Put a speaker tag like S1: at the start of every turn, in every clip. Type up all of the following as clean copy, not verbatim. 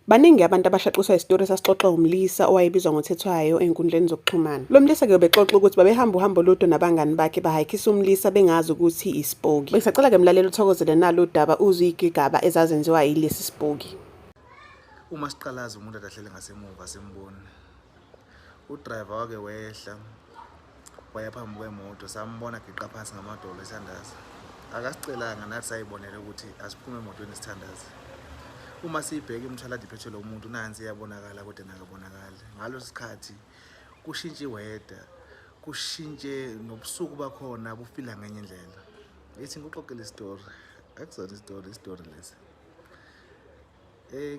S1: Baningi abantu abashaqiswa isitori esasixoxwa umlisa owayebizwa ngoThethwayo ey'nkundleni zokuxhumana. Lo mlisa-ke ubexoxa ukuthi babehamba uhambo olude nabangani bakhe bahaykhisa umlisa bengazi ukuthi ispoki. Bengisacela-ke mlaleli uthokozele nalo daba uzwe igigaba ezazenziwa yilesi spoki.
S2: Uma siqalaza umuntu adahlele ngasemuva simbona. Udriver wake wehla waya phambi kwemoto sambona giqa phansi ngamadolo esithandaza. Akasicelanga nathi sayibonela ukuthi asiphume emotweni esithandaza. Uma sibheka imithwalo iphethwe lo muntu nansi iyabonakala kodwa nakabonakali. Ngalo sikhathi kushintshe iweather, kushintshe nobusuku bakhona bufila ngenye indlela. Ethi ngikuxoxele story. Akusona story lesi.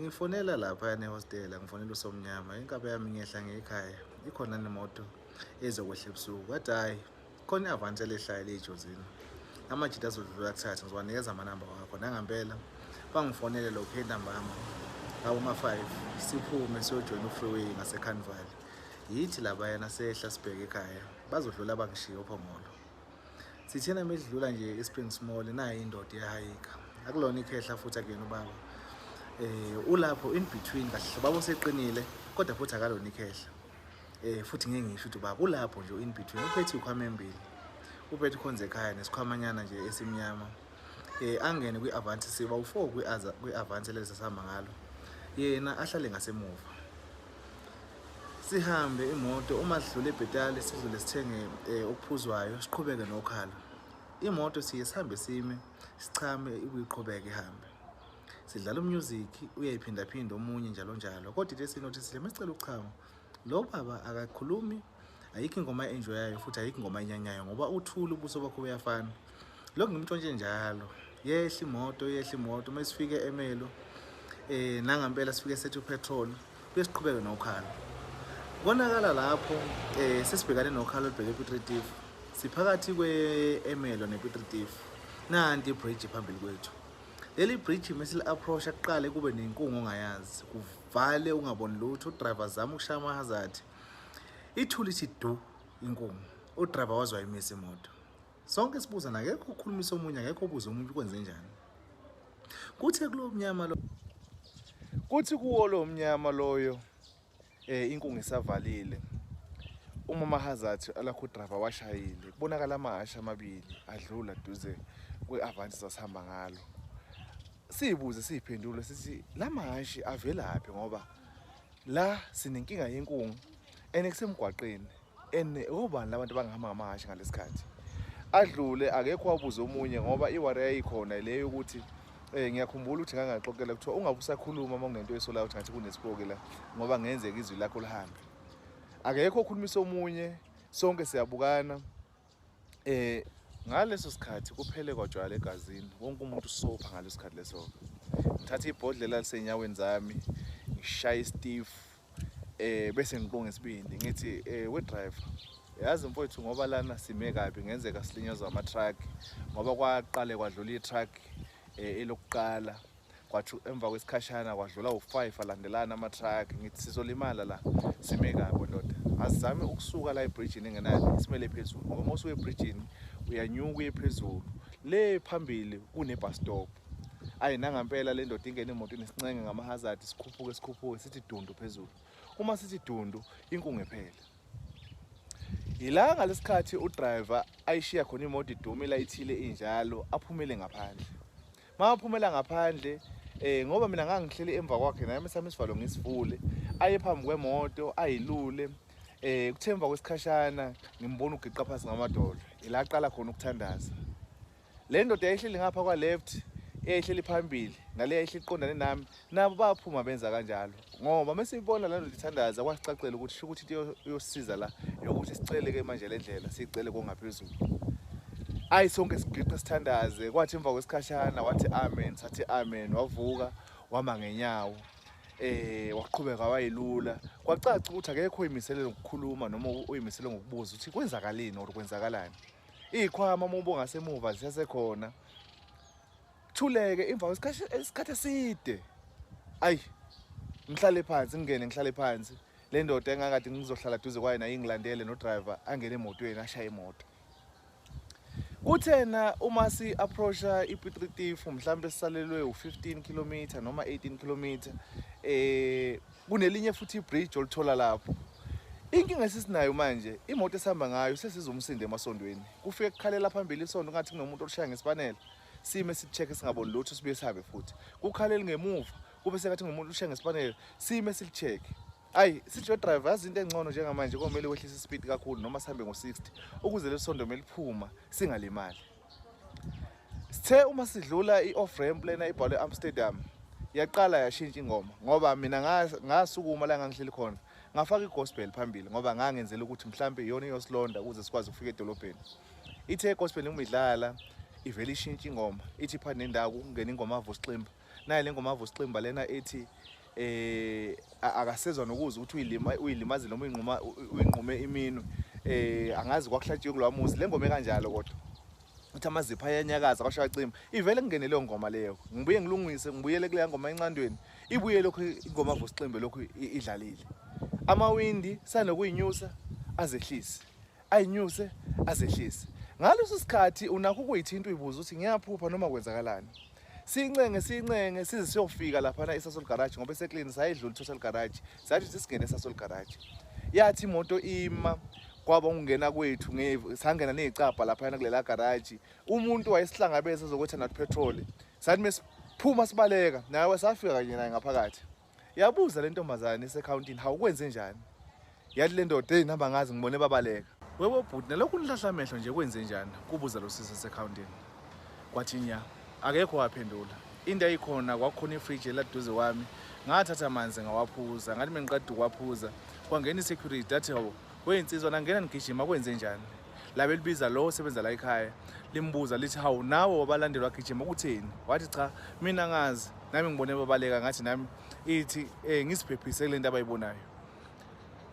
S2: Ngifonela lapha ehostela, ngifonela uSomnyama, inkaba yami ngiyehla ngekhaya. Ikhona nemoto ezokwehla ebusuku. Wathi hayi, khona i-Avanti elehlayo lejozini. Amajita azodlula kuthatha ngizowanikeza amanamba wakho. Nangempela bangifonele lokho inamba yami. Ngawo ma-5 siphume siyojoyina u-freeway ngase-Carnival. Yithi laba yana sehla sibheke ekhaya. Bazodlula bangishiye uPhongolo. Sithena medlula nje eSpring Small nayi indoda iyahayika. Akulona ikhehla futhi akuyena ubaba. Ulapho in between kahle babo seqinile kodwa futhi akalona ikhehla. Futhi ngeke ngisho ukuthi ubaba ulapho nje in between uphethe ikhwama embili. Uphethe ikhonze ekhaya nesikhwamanyana nje esimnyama. Angene kwi-Avanti siba u4 kwi-Avanti lezi sihamba ngalo. Yena ahlale ngasemuva. Sihambe imoto uma sidlule eBhetali sizole sithenge okuphuzwayo siqhubeke nokhalo. Imoto sihambe sime sichame ibuyiqhubeka ihambe. Sidlala umusic uyayiphinda phinda omunye njalo njalo. Kodwa into esinothisi lemecela uchama. Lo baba akakhulumi, ayikho ingoma enjoyayo futhi ayikho ingoma enyanyayo ngoba uthula ubuso bakho uyafana. Lokho ngimntshontshe njalo. Yehla imoto masifike eMelo nangempela sifike sethu petrol besiqhubeke nokhalo. Konakala lapho sesibhekane nokhalo olubheke ePitritif. Siphakathi kweEmelo nePitritif. Nanti ibridge phambili kwethu. Leli bridge mesile approach aqale kube nenkungu ongayazi. Kuvale ungaboni lutho, udriver zama ukushaya ama-hazard. Ithuli ithi du inkungu. Udriver wazwa imisa imoto. Sonke sibuza akekho ukhulumisa omunye akekho obuza umuntu ukwenze njani. Kuthi kuwo lo mnyama loyo inkungu isavalile. Uma ama-hazard alakho udriver washayile. Kubonakala amahhashi amabili adlula duze kwe-Avanti sasihamba ngalo. Sibuze siphendule sithi la mahhashi avelaphi ngoba la sinenkinga yenkungu kusemgwaqeni obani labantu bangahamba ngamahhashi ngalesikhathi. Adlule akekho wabuza omunye ngoba iwari yayikhona leyo ukuthi ngiyakhumbula ukuthi ngangaxoxela kuthiwa ungabe usakhuluma uma kunento esolayo ukuthi ngathi kunespoki la ngoba ngenzeka izwi lakho lihambe. Akekho okhulumisa omunye, sonke siyabukana. Ngaleso sikhathi kuphele kwajwayela egazini. Wonke umuntu usopha ngaleso sikhathi leso. Ngithatha ibhodlela lisenyaweni zami, ngishaya iStiff bese ngiqonga esibindi ngithi we driver yazi mfowethu ngoba lana sime kabi ngenzeka silinyazwa ama-truck ngoba kwaqale kwadlula i-truck elokuqala kwathi emva kwesikhashana kwadlula u5 alandelana ama-truck ngithi sizolimala la sime kabi ndoda. Asizame ukusuka la ebridge engenani simele phezulu ngoba mawusuka ebridge uyanyuka uye phezulu le phambili kune bus stop. Ayi nangempela le ndoda ingene emotweni sincenge ngama-hazard sikhuphuke sithi dundu phezulu. Uma sithi dundu inkungu ephele. Ilanga lesikhathi udriver ayishiya khona imoto iduma ilayithile injalo aphumele ngaphandle. Maphumela ngaphandle ngoba mina ngangihleli emva kwakhe nami sami isivalo ngisivule aye phambi kwemoto ayilule kuthemba kwesikhashana ngimbona ugiqa phansi ngamadolo. Ila aqala khona ukuthandaza. Le ndoda yayihleli ngapha kwa left eyayihleli phambili nale yayihleli iqondane nami nabo baphuma benza kanjalo ngoba mesibona la ndoda ithandaza kwasicacela ukuthi sho ukuthi into yosiza la yokuthi sicele ke manje le ndlela sicele kongaphezulu. Ayi sonke sigiqa sithandaze kwathi emva kwesikhashana wathi amen sathi amen wavuka wama ngenyawo waqhubeka wayilula kwacaca ukuthi akekho oyimisele ngokukhuluma noma oyimisele ngokubuza ukuthi kwenzakaleni or kwenzakalani. Ikhwama mobo ngasemuva siyasekhona thuleke emva kwesikhathi eside. Ayi ngihlale phansi ngihlale phansi le ndoda engakade ngizohlala duze kwayo nayo ingilandele no driver angene emotweni ashaya imoto. Kuthena uma si approacha iPitritif mhlambe sisalelwe u15 km noma 18 km kunelinye futhi ibridge oluthola lapho. Inkinga esisinayo manje, imoto esihamba ngayo sesizwa umsindo emasondweni. Kufike kukhalela phambili isondo ngathi kunomuntu olishaya ngesipanela. Sime sicheck singaboni lutho sibuye sihambe futhi. Kukhalela ngemuva, kube sekathi ngumuntu olishaya ngesipanela. Sime silicheck. Ayi, sithi driver izinto engcono njengamanje komele wehlise ispeed kakhulu noma sihambe ngo60 ukuze lesondo meliphuma singalimali. Sithe uma sidlula i-off ramp lena ibhalwe Amsterdam, yaqala yashintsha ingoma ngoba mina ngasukuma la ngangihleli khona. Ngafaka igospel phambili ngoba ngangenzela ukuthi mhlambe iyona iyosilonda ukuze sikwazi ukufika edolobheni. Ithe igospel umidlala ivele ishintsha ingoma, ithi phakathi nendawo kungena ingoma yaVusiximba. Naye le ngoma yaVusiximba lena ethi akasezwa nokuza ukuthi uyilimazi noma uyinqume iminwe angazi kwakuhlatshiwe kulwamuzi le ngoma ekanjalo kodwa uthi amazipha ayanyakaza kwashaya cimba ivele kungene leyo ngoma leyo ngibuye ngilungise ngibuyele kule ngoma encandweni ibuye lokho ingoma yaVusiximba lokho idlalile amawindi sanokuyinyusa azehlise ayinyuse azehlise ngaleso sikhathi unakho ukuyithinta uyibuza ukuthi ngiyaphupha noma kwenzakalani. Sincenge size siyofika lapha na eSasol garage ngoba eseklini sayidlula Total garage sathi sisingene eSasol garage yathi imoto ima kwaba ungena kwethu sangena nezicapha lapha na kulela garage umuntu wayesihlangabeza zokuthi na petrol sathi mesiphuma sibaleka nawe safika kanye naye ngaphakathi yabuza le ntombazane esecounting hawu kwenze njani yathi le ndoda hey namba ngazi ngibone babaleka webo bhuti nalokhu nihlahla amehlo nje kwenze njani kubuza lo sisi esecounting kwathi nya akekho waphendula into ayikhona kwakukhona ifridge eladuze kwami ngathatha amanzi ngawaphuza ngathi mengiqeda ukwaphuza kwangena isecurity athi hawo weyinsizwa nangena ngigijima kwenze njani labe libiza lo osebenza la ekhaya limbuza lithi hawu nawe wabalandelwa gijima ukutheni wathi cha mina ngazi nami ngibone babaleka ngathi nami ithi ngisiphephise kule nto abayibonayo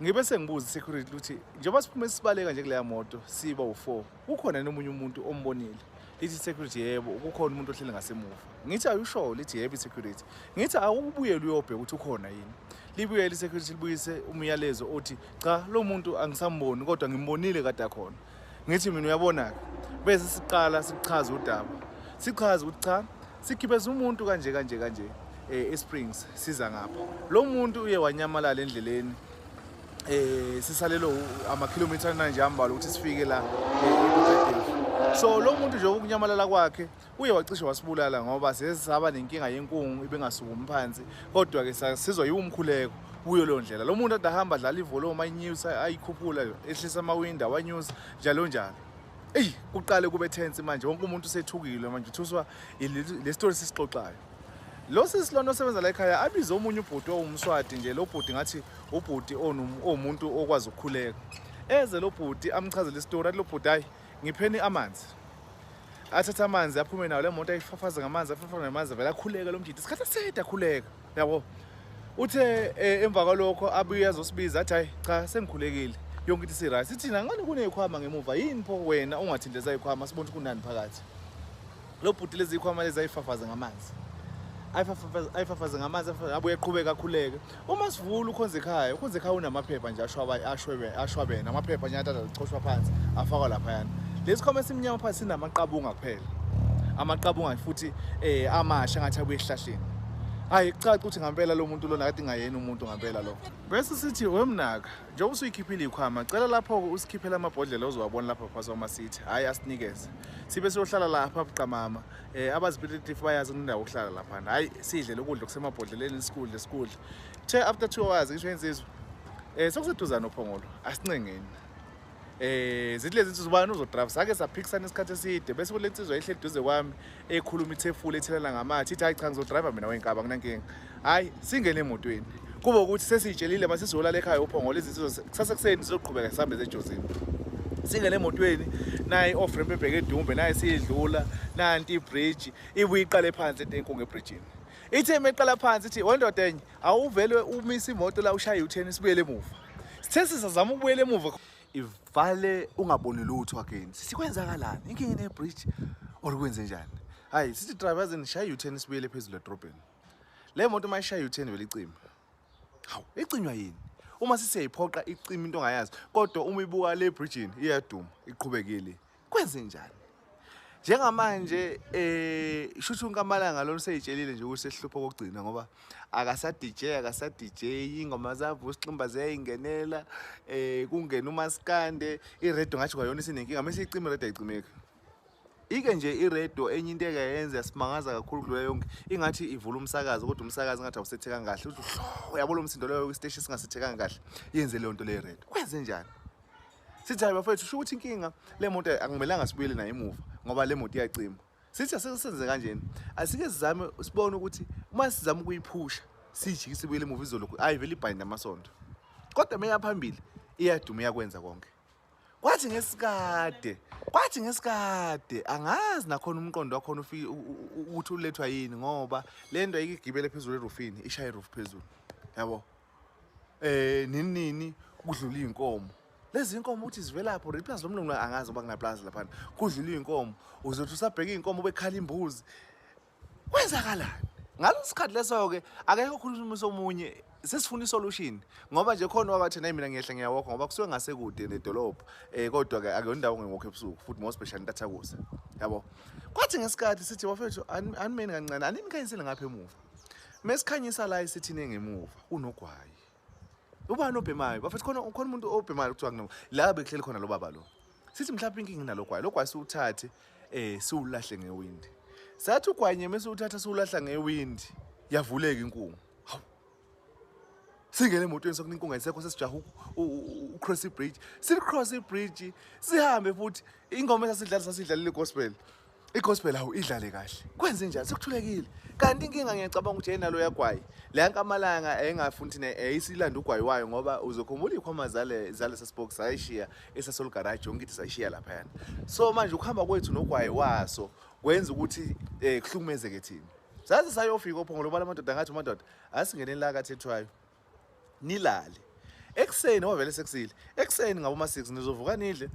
S2: ngibe sengibuza isecurity ukuthi njengoba siphume sibaleka nje kuleya moto siba u4 kukhona nomunye umuntu ombonile lithi security yebo kukhona umuntu ohleli ngasemuva ngithi ayusho lithi yebo security ngithi awubuyele uyobheka ukuthi ukhona yini libuyele security libuyise umyalezo othi cha lo muntu angisamboni kodwa ngimbonile kade akhona ngithi mina uyabona bese siqala sichaza udaba sichaza ukuthi cha sikhibeza umuntu kanje eSprings siza ngapha lo muntu uye wanyamalala endleleni sisalelo amakhilometer nanje ambalo ukuthi sifike la so lo muntu nje ukunyamalala kwakhe uye wacishe wasibulala ngoba sesaba nenkinga yenkungu ibengasukumi phansi kodwa ke sasizwa yiwumkhuleko kuyo lo ndlela lo muntu adahamba adlala ivolume ayinyusa ayikhuphula ehlisa amawindow wanyusa njalo kuqale kube tense manje wonke umuntu usethukile manje uthuswa le story sisixoxayo lo sisilono osebenza la ekhaya abize omunye ubhuti owumswati nje lo bhuti ngathi ubhuti omuntu okwazi ukukhuleka eze lo bhuti amchazele story lo bhuti hayi ngipheni amanzi athatha amanzi aphume nawo le moto ayifafaza ngamanzi vele akhuleka lo mjidi isikhathi eside akhuleka yabo uthe emva kwalokho abuye azosibiza athi hayi cha sengikhulekile yonke into isiright sithina ngani kuneyikhwama ngemuva yini pho wena ungathindeza ikhwama sibone ukuthi kunani phakathi lo bhuti lezi ikhwama lezi ayifafaza ngamanzi ayifafaza ngamanzi abuye eqhubeka akhuleke uma sivula ukhonze ekhaya unamaphepha nje ashwabena amaphepha nje athatha licoshwa phansi afakwa lapha yana lesi khoma esimnyama phansi sinamaqabunga kuphela amaqabunga futhi amasha ngathi abuye ehlahleni hayi caca ukuthi ngempela lo muntu lona kade ngayena umuntu ngempela lo bese sithi wemnaka njengoba usuyikhiphile ikhwama cela lapho usikhiphela amabhodlela ozowabona lapha phakathi kwamasithi hayi asinikeze sibe siyohlala lapha buqamama abazipilitifu bayazi indawo okuhlala lapha hayi sidle lokudla kusemabhodleleni isikudle the after 2 hours ngisho insizwa sokuseduzana nophongolo asincengeni zithi lezi insizwa ubani uzodrive sake saphikisana isikhathi eside bese kule insizwa ehleli duze kwami ekhuluma ithefula ethelela ngamathi ithi hayi cha ngizodrive mina wenkaba kunankinga hayi singene emotweni kuba ukuthi sesitshelile masizolala la ekhaya uphongolo izinsizwa kusasekuseni sizoqhubeka sihambe sejozini singene emotweni nayi off ramp ebheke eDumbe nayi siyidlula nanti ibridge ibuye iqale phansi enkungu ebridgeini ithe emeqala phansi ithi wendoda enye awuvele umisa imoto la ushaya u10 sibuyele emuva sithe sizazama ukubuyela emuva ivale ungaboni lutho again sikwenzakalani inkinga nebridge olukwenze njani hayi sithi drivers nishaya u10 sibuyele phezulu edrobheni le moto mayishaya u10 vele icima hawu icinywa yini uma siseyiphoqa icima into ongayazi kodwa uma ibuka le bridgeini iyaduma iqhubekile kwenze njani Njengamanje shuthu uNkamalanga lo useyitshelile nje ukuthi sesihlupho kokugcina ngoba akasa DJ ingoma zavu isiximba ziyayingenela kungena uMaskande iRadio ngathi kwayona isinenkinga mase icima iRadio ayicimeki. Ike nje iRadio enye into engayenza simangaza kakhulu kule yonke ingathi ivula umsakazo kodwa umsakazo ngathi awusetheka kahle uthi uyabona umsindo leyo isiteshi singasetheka kahle yenze leyo nto le iRadio kwenze njani. Sithi hayi bafethu usho ukuthi inkinga le moto akumelanga sibuyele nayo emuva ngoba le moto iyacima. Sithi asesenze kanjeni asike sizame sibone ukuthi uma sizama ukuyiphusha sijikise sibuyele emuva izolo ayivele ibhayini namasonto. Kodwa meya phambili iyaduma iyakwenza konke. Kwathi ngesikade angazi nakhona umqondo wakhona ufika ukuthi ulethwa yini ngoba lento ayikigibele phezulu erufini ishaya iroof phezulu yabo nini kudlula inkomo lezi inkomo uthi zivela lapho replace lo mlungu angazi ngoba kunaplaza lapha kudlula inkomo uzothi usabheka inkomo bekhala imbuzi kwenzakalani ngalesikhathi leso ke akekho ukhuluma somunye sesifuna isolution ngoba nje khona wabathi nayi mina ngiyehla ngiyawokha ngoba kusuke ngasekude nedolobha kodwa ke akuyona indawo ngewokhe ebusuku futhi more special ntathakusa yabo. Kwathi ngesikhathi sithi wafethu animeni kancane aninikhanyisele ngapha emuva mesikhanyisa la isithini ngemuva unogwayi ubani obhemayo bafethu khona umuntu obhemayo kuthiwa kuno la behleli khona lo baba lo sithi mhlawumbe inkingi nalogwayi logwayi siwuthathe siwulahle ngewindi sathi ugwanye mase uthatha siwulahla ngewindi yavuleka inkungu singene emotweni sokuna inkunga isekho sesijaha ucross bridge cross bridge sihambe futhi ingoma sasidlalile gospel igospel awu idlale kahle kwenze njani sekuthulekile kanti inkinga ngiyacabanga ukuthi yena lo yagwayi le Nkamalanga engafuni thina eyisilanda ugwayi wayo ngoba uzokhumbula ikhoma zale sasibokes ayishiya esasol garage ngithi sayishiya lapha yana so manje ukuhamba kwethu nogwayi waso kwenza ukuthi kuhlukumezeke thina saze sayofika ophongolo bala madoda ngathi madoda asingeneni la kathethwayo nilale ekseni wavele sekusile ekseni ngabo ma6 nizovuka nidle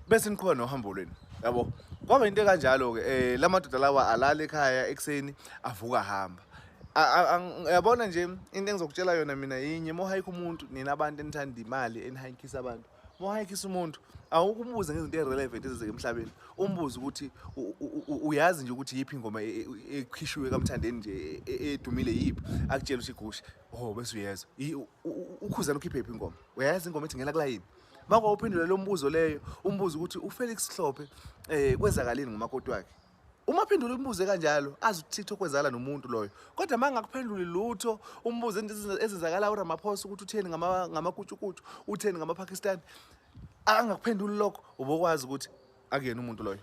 S2: bese niqhubeka nohambo lweni yabo kwaba into kanjalo ke la madoda lawa alala ekhaya ekseni avuka hamba yabona nje into engizokutshela yona mina yinye mohayikho umuntu nina abantu enithanda imali enihayikisa abantu mohayikisa umuntu awukumbuze ngezinto ezirelevant ezenzeka emhlabeni umbuze ukuthi uyazi nje ukuthi yipi ingoma ekhishwe kaMthandeni nje edumile yipi akutshela uShigusha bese uyezwa ukhuzana ukhiphe iphi ingoma uyazi ingoma ethi ngena kula yini manje uphendula lo mbuzo leyo umbuzo ukuthi uFelix Hlophe kwezakalini ngomakoti wakhe uma phendula umbuze kanjalo azi ukuthi TikTok kwezala nomuntu loyo kodwa manje ngakuphenduli lutho umbuze into ezenzakala uRamaphosa ukuthi utheni ngamakutshukutshu utheni ngamaPakistan angakuphenduli lokho ubokwazi ukuthi akuyena umuntu loyo.